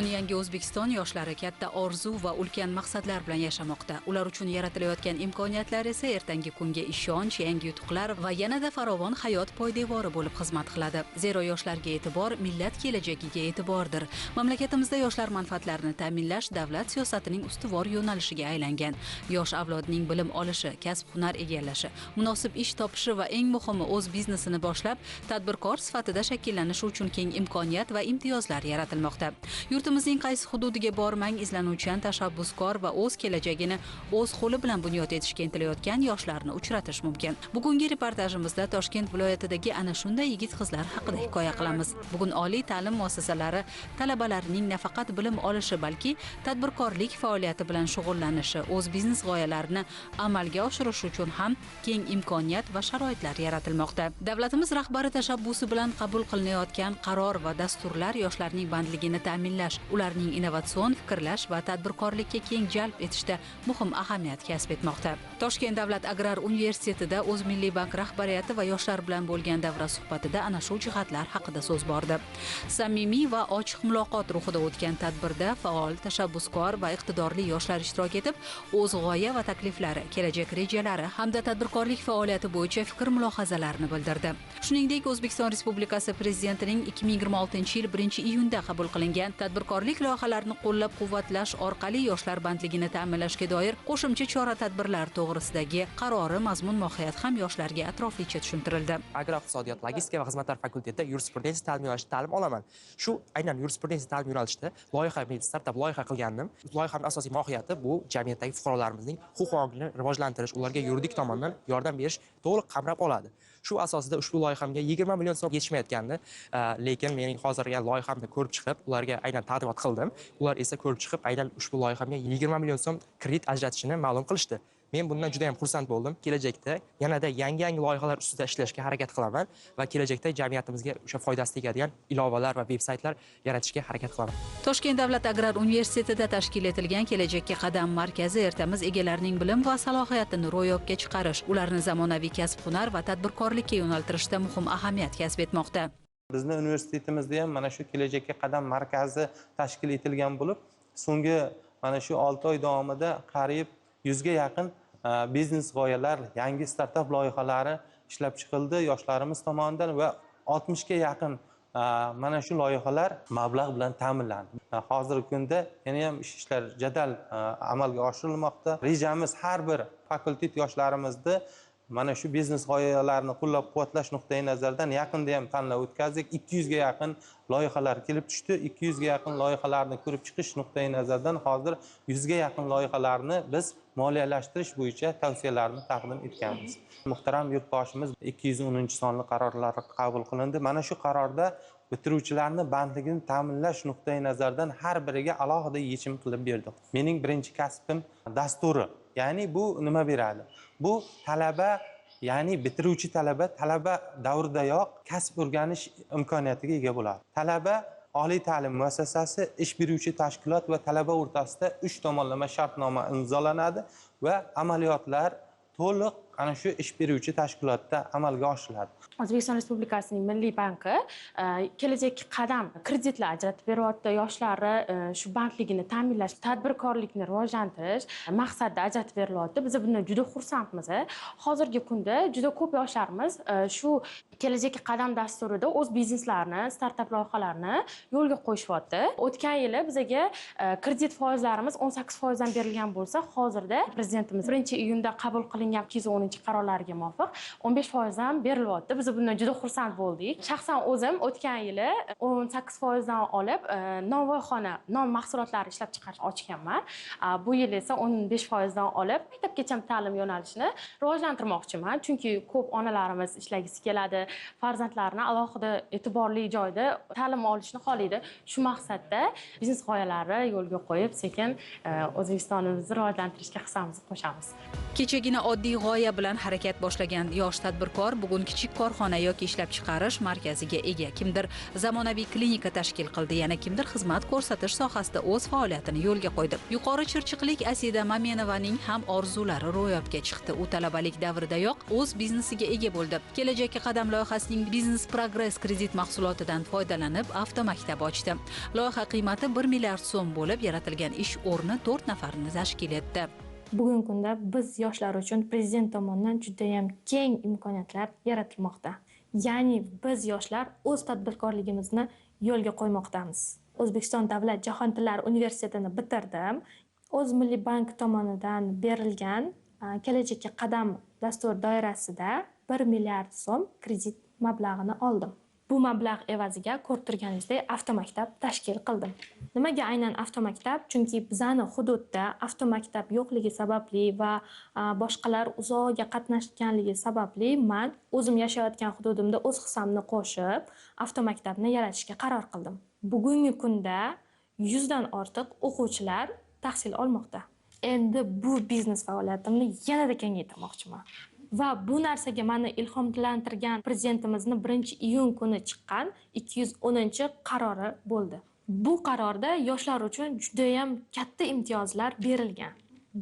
Bugun yangi O'zbekiston yoshlari katta orzu va ulkan maqsadlar bilan yashamoqda. Ular uchun yaratilayotgan imkoniyatlar esa ertangi kunga ishonch, yangi yutuqlar va yanada farovon hayot poydevori bo'lib xizmat qiladi. Zero yoshlarga e'tibor millat kelajagiga e'tibordir. Mamlakatimizda yoshlar manfaatlarini ta'minlash davlat siyosatining ustuvor yo'nalishiga aylangan. Yosh avlodning bilim olishi, kasb-hunar egallashi, munosib ish topishi va eng muhimi o'z biznesini boshlab, tadbirkor sifatida shakllanishi uchun keng imkoniyat va imtiyozlar yaratilmoqda. Yurtimizning qaysi hududiga bormang izlanuvchan, tashabbuskor va o'z kelajagini o'z qo'li bilan bunyod etishga intilayotgan yoshlarni uchratish mumkin. Bugungi reportajimizda Toshkent viloyatidagi ana shunday yigit-qizlar haqida hikoya qilamiz. Bugun oliy ta'lim muassasalari talabalarining nafaqat bilim olishi, balki tadbirkorlik faoliyati bilan shug'ullanishi, o'z biznes g'oyalarini amalga oshirish uchun ham keng imkoniyat va sharoitlar yaratilmoqda. Davlatimiz rahbari tashabbusi bilan qabul qilinayotgan qaror va dasturlar yoshlarning bandligini ta'minlash, ularning innovatsion fikrlash va tadbirkorlikka keng jalb etishda muhim ahamiyat kasb etmoqda. Toshkent davlat agrar universitetida O'zmilliy bank rahbariyati va yoshlar bilan bo'lgan davra suhbatida ana shu jihatlar haqida so'z bordi. Samimiy va ochiq muloqot ruhida o'tgan tadbirda faol, tashabbuskor va iqtidorli yoshlar ishtirok etib, o'z g'oya va takliflari, kelajak rejalari hamda tadbirkorlik faoliyati bo'yicha fikr-mulohazalarini bildirdi. Shuningdek, O'zbekiston Respublikasi Prezidentining 2026-yil 1-iyunda qabul qilingan tadbirkorlik loyihalarini qo'llab-quvvatlash orqali yoshlar bandligini ta'minlashga doir qo'shimcha chora-tadbirlar to'g'risidagi qarori mazmun-mohiyat ham yoshlarga atroflicha tushuntirildi. Agroiqtisodiyot, logistika va xizmatlar fakultetida yurisprudensiya ta'lim yo'nalishida ta'lim olaman. Shu aynan yurisprudensiya ta'lim yo'nalishida startap loyiha qilgandim. Loyihaning asosiy mohiyati bu jamiyatdagi fuqarolarimizning huquq-huquqlarini rivojlantirish, ularga yuridik tomondan yordam berish to'liq qamrab oladi. Shu asosida ushbu loyihamga 20 million so'm yetishmayotgandi, lekin mening hozirgi loyihamni ko'rib chiqib, ularga aynan taqdimot qildim. Ular esa ko'rib chiqib, aynan ushbu loyihamga 20 million so'm kredit ajratishini ma'lum qilishdi. Men bundan juda ham xursand bo'ldim. Kelajakda yanada yangi loyihalar ustida ishlashga harakat qilaman va kelajakda jamiyatimizga o'sha foydasi tegadigan ilovalar va veb-saytlar yaratishga harakat qilaman. Toshkent davlat agrar universitetida tashkil etilgan Kelajakka qadam markazi ertamiz egalarining bilim va salohiyatini ro'yobga chiqarish, ularni zamonaviy kasb-hunar va tadbirkorlikka yo'naltirishda muhim ahamiyat kasb etmoqda. Bizning universitetimizda ham mana shu Kelajakka qadam markazi tashkil etilgan bo'lib, so'nggi mana shu 6 oy davomida qariyb 100 ga yaqin biznes g'oyalar, yangi startap loyihalari ishlab chiqildi yoshlarimiz tomonidan va 60 ga yaqin mana shu loyihalar mablag' bilan ta'minlandi. Hozirgi kunda yana ham ishlar jadal amalga oshirilmoqda. Rejamiz har bir fakultet yoshlarimizni mana shu biznes g'oyalarini qo'llab-quvvatlash nuqtai nazaridan yaqinda ham tanlov o'tkazdik. 200 ga yaqin loyihalar kelib tushdi. 200 ga yaqin loyihalarni ko'rib chiqish nuqtai nazaridan hozir 100 ga yaqin loyihalarni biz moliyalashtirish bo'yicha tavsiyalarni taqdim etganmiz. Muhtaram yurtboshimiz 210-sonli qarorlar qabul qilindi. Mana shu qarorda bitiruvchilarni bandligini ta'minlash nuqtai nazaridan har biriga alohida yechim qilib berdik. Mening birinchi kasbim dasturi. Ya'ni bu nima beradi? Bu talaba, ya'ni bitiruvchi talaba davridayoq kasb o'rganish imkoniyatiga ega bo'ladi. Talaba oliy ta'lim muassasasi, ish beruvchi tashkilot va talaba o'rtasida 3 tomonlama shartnoma imzolanadi va amaliyotlar to'liq ana shu ish beruvchi tashkilotda amalga oshiriladi. O'zbekiston Respublikasining Milliy banki Kelajakka qadam kreditlar ajratib beryapti. Yoshlari shu bandligini ta'minlash, tadbirkorlikni rivojlantirish maqsadida ajratib berilyapti. Biz bundan juda xursandmiz. Hozirgi kunda juda ko'p yoshlarimiz shu Kelajakka qadam dasturida o'z bizneslarini, startap loyihalarini yo'lga qo'yishyapti. O'tgan yili bizga kredit foizlarimiz 18% dan berilgan bo'lsa, hozirda prezidentimiz 1-iyunda qabul qilingan 210-qarorlarga muvofiq 15% dan berilyapti. Biz bundan juda xursand bo'ldik. Shaxsan o'zim o'tgan yili 18% dan olib nonvoyxona, non mahsulotlari ishlab chiqarish ochganman. Bu yil esa 15% dan olib maktabgacha ta'lim yo'nalishini rivojlantirmoqchiman. Chunki ko'p onalarimiz ishlagisi keladi, farzandlarini alohida e'tiborli joyda ta'lim olishni xohlaydi. Shu maqsadda biznes g'oyalari yo'lga qo'yib, sekin O'zbekistonimizni rivojlantirishga hissamizni qo'shamiz. Kechagina oddiy g'oya bilan harakat boshlagan yosh tadbirkor bugun kichik korxona yoki ishlab chiqarish markaziga ega. Kimdir zamonaviy klinika tashkil qildi, yana kimdir xizmat ko'rsatish sohasida o'z faoliyatini yo'lga qo'ydi. Yuqori Chirchiqlik Asida Mamenovaning ham orzulari ro'yobga chiqdi. U talabalik davridayoq o'z biznesiga ega bo'ldi. Kelajakka qadam loyihasining Business Progress kredit mahsulotidan foydalanib avtomaktab ochdi. Loyiha qiymati 1 milliard so'm bo'lib, yaratilgan ish o'rni 4 nafarni tashkil etdi. Bugungi kunda biz yoshlar uchun prezident tomonidan juda ham keng imkoniyatlar yaratilmoqda. Ya'ni biz yoshlar o'z tadbirkorligimizni yo'lga qo'ymoqdamiz. O'zbekiston Davlat jahon tillari universitetini bitirdim. O'zmilliy bank tomonidan berilgan kelajakka qadam dastur doirasida 1 milliard so'm kredit mablag'ini oldim. Bu mablag' evaziga ko'rib turganingizdek avtomaktab tashkil qildim. Nimaga aynan avtomaktab? Chunki bizani hududda avtomaktab yo'qligi sababli va boshqalar uzoqga qatnashganligi sababli men o'zim yashayotgan hududimda o'z hissamni qo'shib avtomaktabni yaratishga qaror qildim. Bugungi kunda 100 dan ortiq o'quvchilar tahsil olmoqda. Endi bu biznes faoliyatimni yanada kengaytirmoqchiman. Va bu narsaga meni ilhomlantirgan prezidentimizni 1-iyun kuni chiqqan 210-qarori bo'ldi. Bu qarorda yoshlar uchun juda ham katta imtiyozlar berilgan.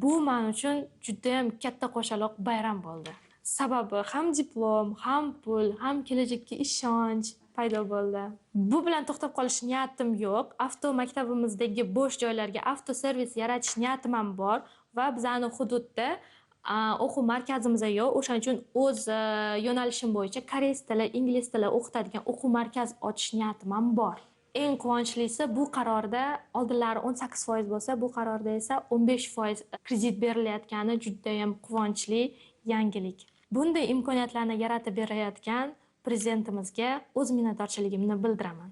Bu men uchun juda ham katta qo'shaloq bayram bo'ldi. Sababi ham diplom, ham pul, ham kelajakka ishonch paydo bo'ldi. Bu bilan to'xtab qolish niyatim yo'q. Avtomaktabimizdagi bo'sh joylarga avtoservis yaratish niyatim ham bor va bizani hududda o'quv markazimiz yo'q. O'shaning uchun o'z yo'nalishim bo'yicha koreys tili, ingliz tili o'qitadigan o'quv markaz ochish niyatim ham bor. Eng quvonchlisi bu qarorda oldinlari 18% bo'lsa, bu qarorda esa 15% kredit berilayotgani juda ham quvonchli yangilik. Bunday imkoniyatlarni yaratib berayotgan prezidentimizga o'z minnatdorchiligimni bildiraman.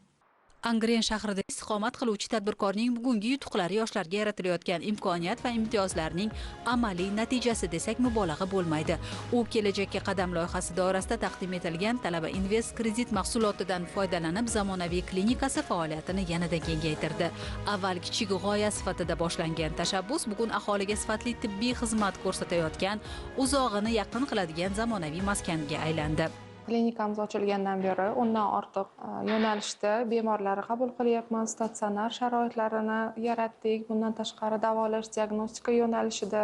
Angren shahrida istiqomat qiluvchi tadbirkorning bugungi yutuqlari yoshlarga yaratilayotgan imkoniyat va imtiyozlarning amaliy natijasi desak mubolag'a bo'lmaydi. U kelajakka qadam loyihasi doirasida taqdim etilgan Talaba Invest kredit mahsulotidan foydalanib zamonaviy klinikasi faoliyatini yanada kengaytirdi. Avval kichik g'oya sifatida boshlangan tashabbus bugun aholiga sifatli tibbiy xizmat ko'rsatayotgan, uzog'ini yaqin qiladigan zamonaviy maskanga aylandi. Klinikamiz ochilgandan beri 10 dan ortiq yo'nalishda bemorlarni qabul qilyapmiz. Statsionar sharoitlarini yaratdik. Bundan tashqari davolash, diagnostika yo'nalishida,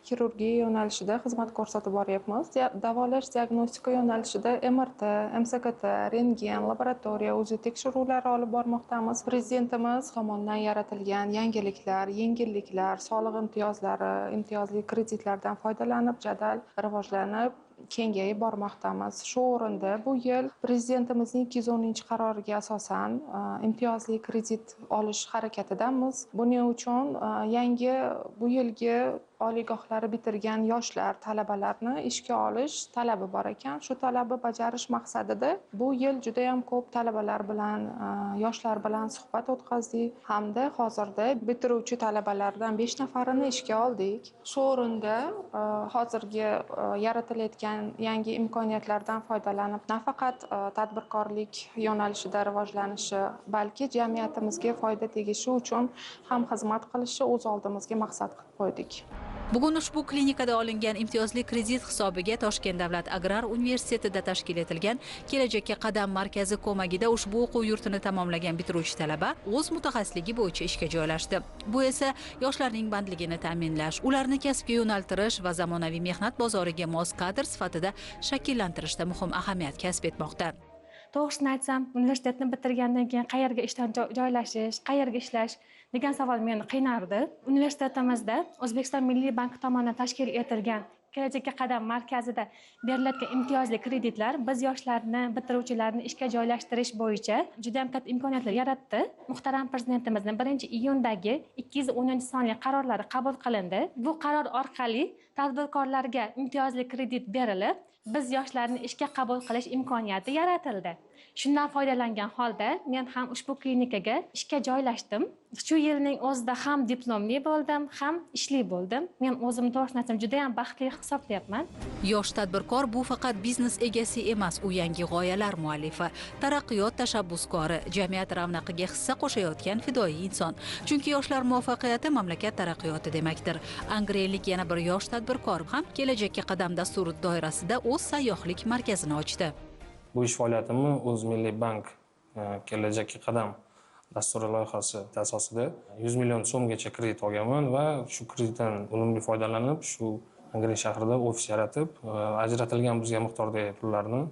xirurgiya yo'nalishida xizmat ko'rsatib boryapmiz. Davolash, diagnostika yo'nalishida MRT, MSKT, rentgen, laboratoriya, o'zi tekshiruvlari olib bormoqdamiz. Prezidentimiz tomonidan yaratilgan yangiliklar, yengilliklar, soliq imtiyozlari, imtiyozli kreditlardan foydalanib jadal rivojlanib kengayib bormoqdamiz. Shu o'rinda bu yil prezidentimizning 210-qaroriga asosan imtiyozli kredit olish harakatidamiz. Buning uchun yangi bu yilgi oliygohlarni bitirgan yoshlar, talabalarni ishga olish talabi bor ekan. Shu talabni bajarish maqsadida bu yil juda ham ko'p talabalar bilan, yoshlar bilan suhbat o'tkazdik hamda hozirda bitiruvchi talabalardan 5 nafarini ishga oldik. Shu o'rinda hozirgi yaratilayotgan yangi imkoniyatlardan foydalanib nafaqat tadbirkorlik yo'nalishida rivojlanishi, balki jamiyatimizga foyda tegishi uchun ham xizmat qilishi o'z oldimizga maqsad qilib qo'ydik. Bugun ushbu klinikada olingan imtiyozli kredit hisobiga Toshkent davlat agrar universitetida tashkil etilgan Kelajakka qadam markazi ko'magida ushbu o'quv yurtini tamomlagan bitiruvchi talaba o'z mutaxassisligi bo'yicha ishga joylashdi. Bu esa yoshlarning bandligini ta'minlash, ularni kasbga yo'naltirish va zamonaviy mehnat bozoriga mos kadr sifatida shakllantirishda muhim ahamiyat kasb etmoqda. To'g'risini aytsam, universitetni bitirgandan keyin qayerga ishdan joylashish, qayerga ishlash degan savol meni qiynardi. Universitetimizda O'zbekiston Milliy banki tomonidan tashkil etilgan Kelajakka qadam markazida beriladigan imtiyozli kreditlar biz yoshlarni, bitiruvchilarni ishga joylashtirish bo'yicha juda ham katta imkoniyatlar yaratdi. Muhtaram prezidentimizning 1-iyundagi 210-sonli qarorlari qabul qilindi. Bu qaror orqali tadbirkorlarga imtiyozli kredit berilib, biz yoshlarni ishga qabul qilish imkoniyati yaratildi. Shundan foydalangan holda men ham ushbu klinikaga ishga joylashdim. Shu yilning o'zida ham diplomli bo'ldim, ham ishli bo'ldim. Men o'zimni to'g'risini aytsam juda ham baxtli hisoblayapman. Yosh tadbirkor bu faqat biznes egasi emas, u yangi g'oyalar muallifi, taraqqiyot tashabbuskori, jamiyat ravnaqiga hissa qo'shayotgan fidoyi inson. Chunki yoshlar muvaffaqiyati mamlakat taraqqiyoti demakdir. Angrenlik yana bir yosh tadbirkor ham Kelajakka qadam dasturi doirasida o'z sayyohlik markazini ochdi. Bu ish faoliyatimni O'zmilliy bank Kelajakka qadam dasturi loyihasi asosida 100 million so'mgacha kredit olganman va shu kreditdan unumli foydalanib, shu Angren shahrida ofis yaratib, ajratilgan bizga miqdordagi pullarni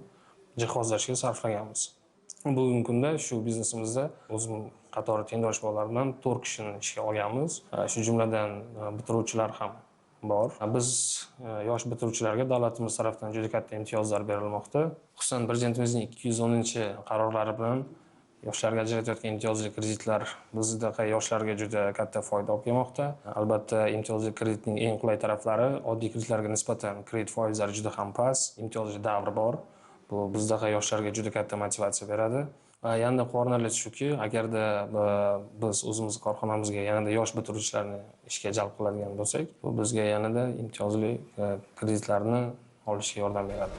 jihozlashga sarflaganmiz. Bugungi kunda shu biznesimizda o'zim qatori tengdosh bolalar bilan 4 kishini ishga olganmiz. Shu jumladan bitiruvchilar ham bor. Biz yosh bitiruvchilarga davlatimiz tomonidan juda katta imtiyozlar berilmoqda. Xususan prezidentimizning 210-qarorlari bilan yoshlarga ajratilayotgan imtiyozli kreditlar bizda yoshlarga juda katta foyda olib kelmoqda. Albatta, imtiyozli kreditning eng qulay taraflari oddiy kreditlarga nisbatan kredit foizlari juda ham past, imtiyozli davri bor. Bu bizda yoshlarga juda katta motivatsiya beradi. Yanada quvonarlisi shuki, agarda biz o'zimiz korxonamizga yanada yosh bitiruvchilarni ishga jalb qiladigan bo'lsak, bu bizga yanada imtiyozli kreditlarni olishga yordam beradi.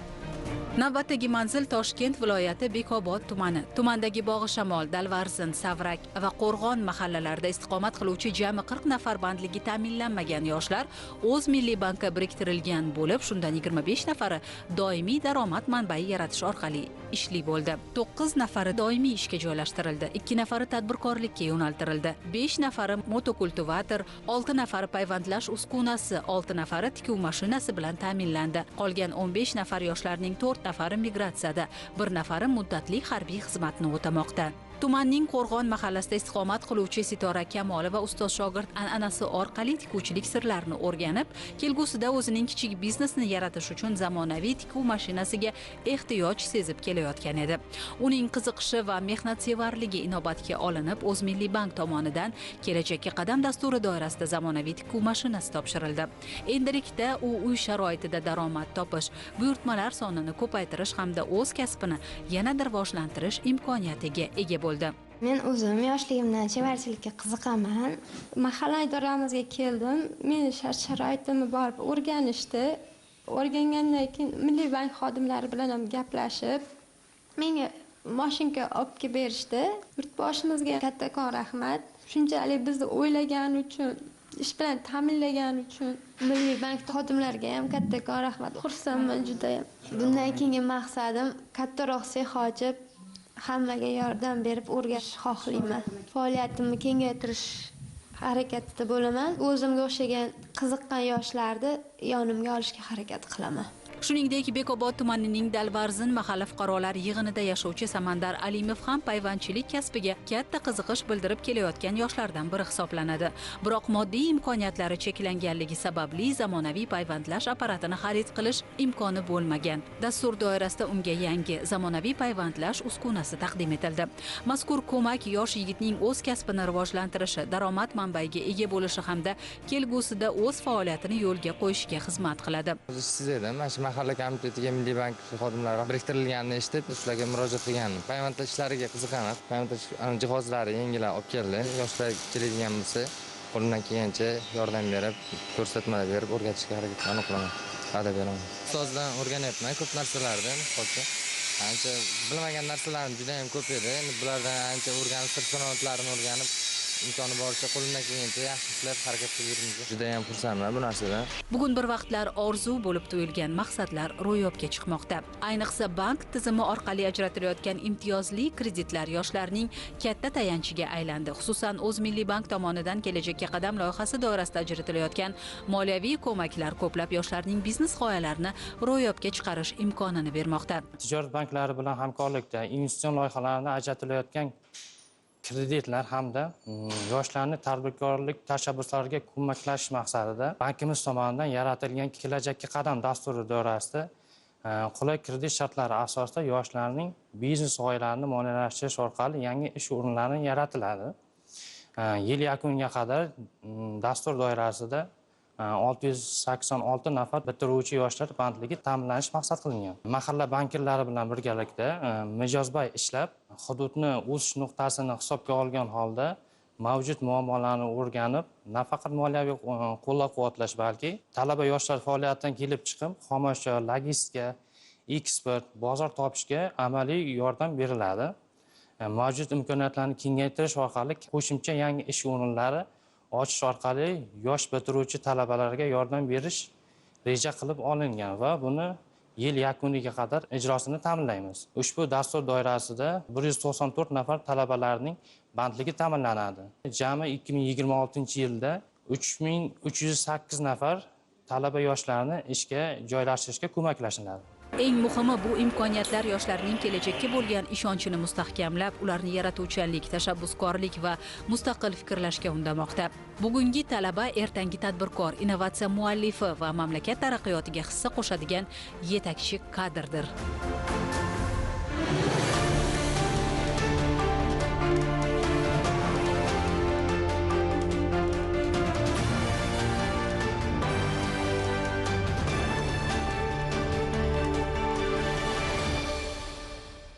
Navbatdagi manzil Toshkent viloyati Bekobod tumani. Tumandagi Bog'ishamol, Dalvarzin, Savrak va Qo'rg'on mahallalarida istiqomat qiluvchi jami 40 nafar bandligi ta'minlanmagan yoshlar o'z milliy bankka biriktirilgan bo'lib, shundan 25 nafari doimiy daromad manbai yaratish orqali ishli bo'ldi. 9 nafari doimiy ishga joylashtirildi, 2 nafari tadbirkorlikka yo'naltirildi, 5 nafari motokultivator, 6 nafari payvandlash uskunasi, 6 nafari tikuv mashinasi bilan ta'minlandi. Qolgan 15 nafar yoshlarning 4 nafari migratsiyada, 1 nafari muddatli harbiy xizmatni o'tamoqda. Tumanning Qo'rg'on mahallasida istiqomat qiluvchi Sitora Kamolova ustoz shogird an'anasi orqali tikuvchilik sirlarini o'rganib, kelgusida o'zining kichik biznesini yaratish uchun zamonaviy tikuv mashinasiga ehtiyoj sezib kelayotgan edi. Uning qiziqishi va mehnatsevarligi inobatga olinib, O'zmilliy bank tomonidan Kelajakka qadam dasturi doirasida zamonaviy tikuv mashinasi topshirildi. Endilikda u uy sharoitida daromad topish, buyurtmalar sonini ko'paytirish hamda o'z kasbini yanada rivojlantirish imkoniyatiga ega bo'ldi. Men o'zim yoshligimdan chevarchilikka qiziqaman. Mahalla idoramizga keldim. Meni shart-sharoitimni borib o'rganishdi. O'rgangandan keyin Milliy bank xodimlari bilan ham gaplashib, menga mashinka olib kelib berishdi. Yurtboshimizga kattakon rahmat. Shunchalik bizni o'ylagani uchun, ish bilan ta'minlagani uchun Milliy bank xodimlariga ham kattakon rahmat. Xursandman juda ham. Bundan keyingi maqsadim kattaroq sex ochib, hammaga yordam berib o'rganish xohlayman. Faoliyatimni kengaytirish harakatida bo'laman. O'zimga o'xshagan qiziqqan yoshlarni yonimga olishga harakat qilaman. Shuningdek, Bekobod tumanining Dalvarzin mahalla fuqarolar yig'inida yashovchi Samandar Alimov ham payvandchilik kasbiga katta qiziqish bildirib kelayotgan yoshlardan biri hisoblanadi. Biroq moddiy imkoniyatlari cheklanganligi sababli zamonaviy payvandlash apparatini xarid qilish imkoni bo'lmagan. Dastur doirasida unga yangi zamonaviy payvandlash uskunasi taqdim etildi. Mazkur ko'mak yosh yigitning o'z kasbini rivojlantirishi, daromad manbaiga ega bo'lishi hamda kelgusida o'z faoliyatini yo'lga qo'yishiga xizmat qiladi. Mahalla komitetiga Milliy bank xodimlari biriktirilganini eshitib, sizlarga murojaat qilgandim. Payvandlash ishlariga qiziqaman. Payvandlash jihozlari yangilab olib keldi. Yoshlar keladigan bo'lsa, qo'limdan kelgancha yordam berib, ko'rsatmalar berib o'rgatishga harakat qilaman. Va'da beraman. Ustozdan o'rganyapman ko'p narsalardan, hozir ancha bilmagan narsalarim juda ham ko'p edi. Endi bulardan ancha o'rganib, sir-sanoatlarini o'rganib, imkoni boricha qo'limdan kelgancha yaxshi ishlab harakat qilib yuribmiz. Juda ham xursandman bu narsadan. Bugun bir vaqtlar orzu bo'lib tuyulgan maqsadlar ro'yobga chiqmoqda. Ayniqsa bank tizimi orqali ajratilayotgan imtiyozli kreditlar yoshlarning katta tayanchiga aylandi. Xususan, O'zmilliy bank tomonidan Kelajakka qadam loyihasi doirasida ajratilayotgan moliyaviy ko'maklar ko'plab yoshlarning biznes g'oyalarini ro'yobga chiqarish imkonini bermoqda. Tijorat banklari bilan hamkorlikda investitsion loyihalarga ajratilayotgan kreditlar hamda yoshlarni tadbirkorlik tashabbuslariga ko'maklash maqsadida bankimiz tomonidan yaratilgan Kelajakka qadam dasturi doirasida qulay kredit shartlari asosida yoshlarning biznes g'oyalarini moliyalashtirish orqali yangi ish o'rinlari yaratiladi. Yil yakuniga qadar dastur doirasida 686 nafar bitiruvchi yoshlar bandligi ta'minlanish maqsad qilingan. Mahalla bankirlari bilan birgalikda mijozbay ishlab, hududni o'sish nuqtasini hisobga olgan holda mavjud muammolarni o'rganib, nafaqat moliyaviy qo'llab-quvvatlash, balki talaba yoshlar faoliyatidan kelib chiqib, xomashyo, logistika, eksport, bozor topishga amaliy yordam beriladi. Mavjud imkoniyatlarni kengaytirish orqali qo'shimcha yangi ish o'rinlari ochish orqali yosh bitiruvchi talabalarga yordam berish reja qilib olingan va buni yil yakuniga qadar ijrosini ta'minlaymiz. Ushbu dastur doirasida 194 nafar talabalarning bandligi ta'minlanadi. Jami 2026-yilda 3308 nafar talaba yoshlarni ishga joylashtirishga ko'maklashiladi. Eng muhimi bu imkoniyatlar yoshlarning kelajakka bo'lgan ishonchini mustahkamlab, ularni yaratuvchanlik, tashabbuskorlik va mustaqil fikrlashga undamoqda. Bugungi talaba ertangi tadbirkor, innovatsiya muallifi va mamlakat taraqqiyotiga hissa qo'shadigan yetakchi kadrdir.